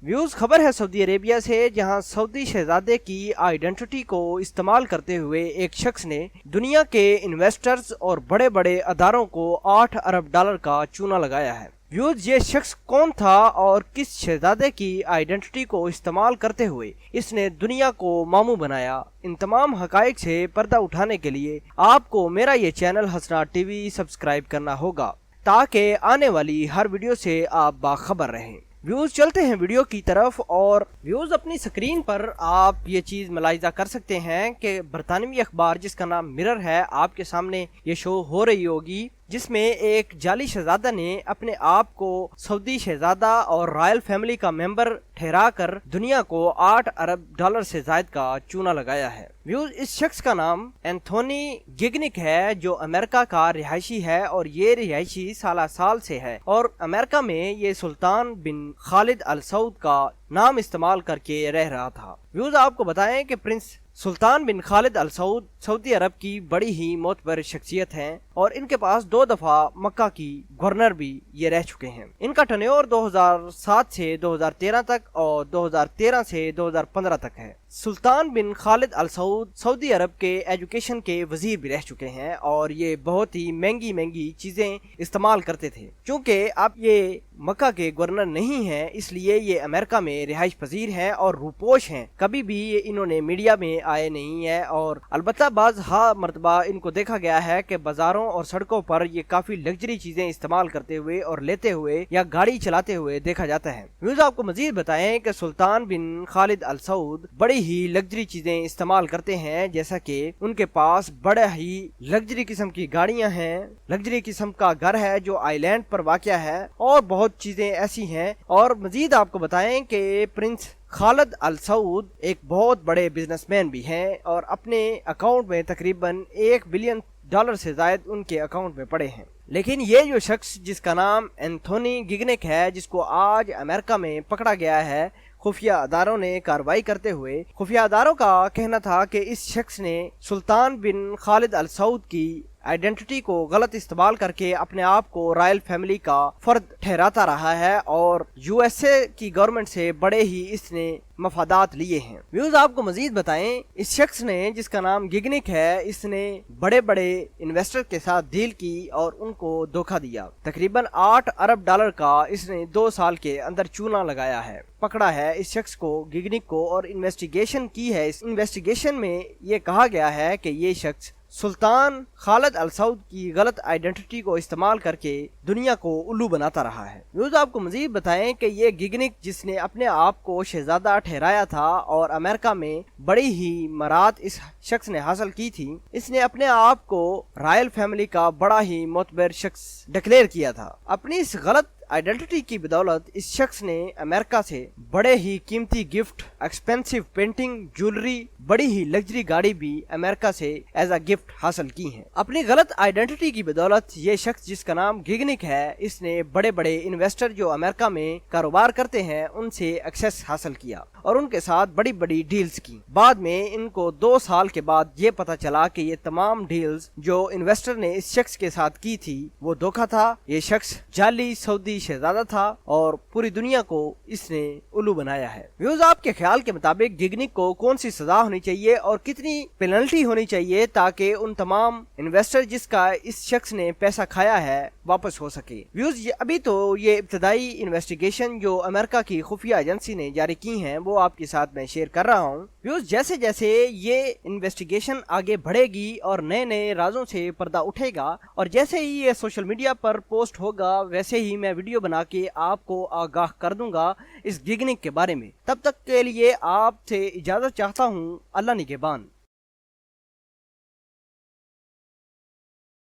Views खबर है Saudi Arabia से, जहां सऊदी शहजादे की आइडेंटिटी को इस्तेमाल करते हुए एक शख्स ने दुनिया के इन्वेस्टर्स और बड़े बड़े अदारों को 8 अरब डॉलर का चूना लगाया है। व्यूज, ये शख्स कौन था और किस शहजादे की आइडेंटिटी को इस्तेमाल करते हुए इसने दुनिया को मामू बनाया? इन तमाम हकाइक से पर्दा उठाने के लिए आपको मेरा ये चैनल हसनाट टीवी सब्सक्राइब करना होगा, ताकि आने वाली हर वीडियो से आप बाखबर रहें। व्यूज, चलते हैं वीडियो की तरफ। और व्यूज, अपनी स्क्रीन पर आप ये चीज मुलाहिजा कर सकते हैं कि बरतानवी अखबार जिसका नाम मिरर है, आपके सामने ये शो हो रही होगी, जिसमें एक जाली शहजादा ने अपने आप को सऊदी शहजादा और रॉयल फैमिली का मेंबर ठहरा कर दुनिया को 8 अरब डॉलर से ज्यादा का चूना लगाया है। व्यूज, इस शख्स का नाम एंथोनी गिगनिक है, जो अमेरिका का रिहायशी है और ये रिहायशी साल से है और अमेरिका में ये सुल्तान बिन खालिद अल सऊद का नाम इस्तेमाल करके रह रहा था। व्यूज, आपको बताएं कि प्रिंस सुल्तान बिन खालिद अल सऊद सऊदी अरब की बड़ी ही मोतबर शख्सियत हैं और इनके पास 2 दफा मक्का की गवर्नर भी ये रह चुके हैं। इनका टर्नओवर 2007 से 2013 तक और 2013 से 2015 तक है। सुल्तान बिन खालिद अल सऊद सऊदी अरब के एजुकेशन के वजीर भी रह चुके हैं और ये बहुत ही महंगी चीजें इस्तेमाल करते थे। क्योंकि अब ये मक्का के गवर्नर नहीं हैं, इसलिए ये अमेरिका में रिहाइश पजीर हैं और रूपोश हैं। कभी भी ये इन्होंने मीडिया में आए नहीं है और अलबत्ता बाज मरतबा इनको देखा गया है कि बाजारों और सड़कों पर ये काफी लग्जरी चीजें इस्तेमाल करते हुए और लेते हुए या गाड़ी चलाते हुए देखा जाता है। व्यूज, आपको मजीद बताएं कि सुल्तान बिन खालिद अल सऊद बड़ी ही लग्जरी चीजें इस्तेमाल करते हैं, जैसा कि उनके पास बड़ा ही लग्जरी किस्म की गाड़ियां हैं, लग्जरी किस्म का घर है जो आइलैंड पर वाक़या है और बहुत चीजें ऐसी हैं। और मजीद आपको बताएं कि प्रिंस खालिद अल सऊद एक बहुत बड़े बिजनेसमैन भी हैं और अपने अकाउंट में तकरीबन $1 बिलियन से ज्यादा उनके अकाउंट में पड़े हैं। लेकिन ये जो शख्स जिसका नाम एंथोनी गिगनिक है, जिसको आज अमेरिका में पकड़ा गया है खुफिया अदारों ने कार्रवाई करते हुए, खुफिया अदारों का कहना था कि इस शख्स ने सुल्तान बिन खालिद अल सऊद की आइडेंटिटी को गलत इस्तेमाल करके अपने आप को रॉयल फैमिली का फर्द ठहराता रहा है और यूएसए की गवर्नमेंट से बड़े ही इसने मफादात लिए हैं। व्यूज, आपको मजीद बताएं, इस शख्स ने जिसका नाम गिगनिक है, इसने बड़े बड़े इन्वेस्टर के साथ डील की और उनको धोखा दिया। तकरीबन 8 अरब डॉलर का इसने 2 साल के अंदर चूना लगाया है। पकड़ा है इस शख्स को, गिगनिक को, और इन्वेस्टिगेशन की है। इस इन्वेस्टिगेशन में ये कहा गया है कि ये शख्स सुल्तान खालिद अल सऊद की गलत आइडेंटिटी को इस्तेमाल करके दुनिया को उल्लू बनाता रहा है। व्यूज, आपको मजीद बताएं कि ये गिगनिक जिसने अपने आप को शहजादा ठहराया था और अमेरिका में बड़ी ही मरात इस शख्स ने हासिल की थी, इसने अपने आप को रॉयल फैमिली का बड़ा ही मोतबर शख्स डिक्लेयर किया था। अपनी इस गलत आइडेंटिटी की बदौलत इस शख्स ने अमेरिका से बड़े ही कीमती गिफ्ट, एक्सपेंसिव पेंटिंग, ज्वेलरी, बड़ी ही लग्जरी गाड़ी भी अमेरिका से एज अ गिफ्ट हासिल की हैं। अपनी गलत आइडेंटिटी की बदौलत ये शख्स जिसका नाम गिगनिक है, इसने बड़े बड़े इन्वेस्टर जो अमेरिका में कारोबार करते हैं उनसे एक्सेस हासिल किया और उनके साथ बड़ी बड़ी डील्स की। बाद में इनको 2 साल के बाद ये पता चला कि ये तमाम डील्स जो इन्वेस्टर ने इस शख्स के साथ की थी वो धोखा था। ये शख्स जाली सऊदी शहजादा था और पूरी दुनिया को इसने उल्लू बनाया है। व्यूज, आपके ख्याल के मुताबिक गिगनिक को कौन सी सजा होनी चाहिए और कितनी पेनल्टी होनी चाहिए ताकि उन तमाम इन्वेस्टर जिसका इस शख्स ने पैसा खाया है वापस हो सके? व्यूज, अभी तो ये इब्तदाई इन्वेस्टिगेशन जो अमेरिका की खुफिया एजेंसी ने जारी की है वो आपके साथ मैं शेयर कर रहा हूँ। व्यूज, जैसे जैसे ये इन्वेस्टिगेशन आगे बढ़ेगी और नए नए राजों से पर्दा उठेगा और जैसे ही ये सोशल मीडिया पर पोस्ट होगा, वैसे ही मैं वीडियो बना के आपको आगाह कर दूंगा इस गिगनिक के बारे में। तब तक के लिए आपसे इजाजत चाहता हूँ। अल्लाह निगहबान।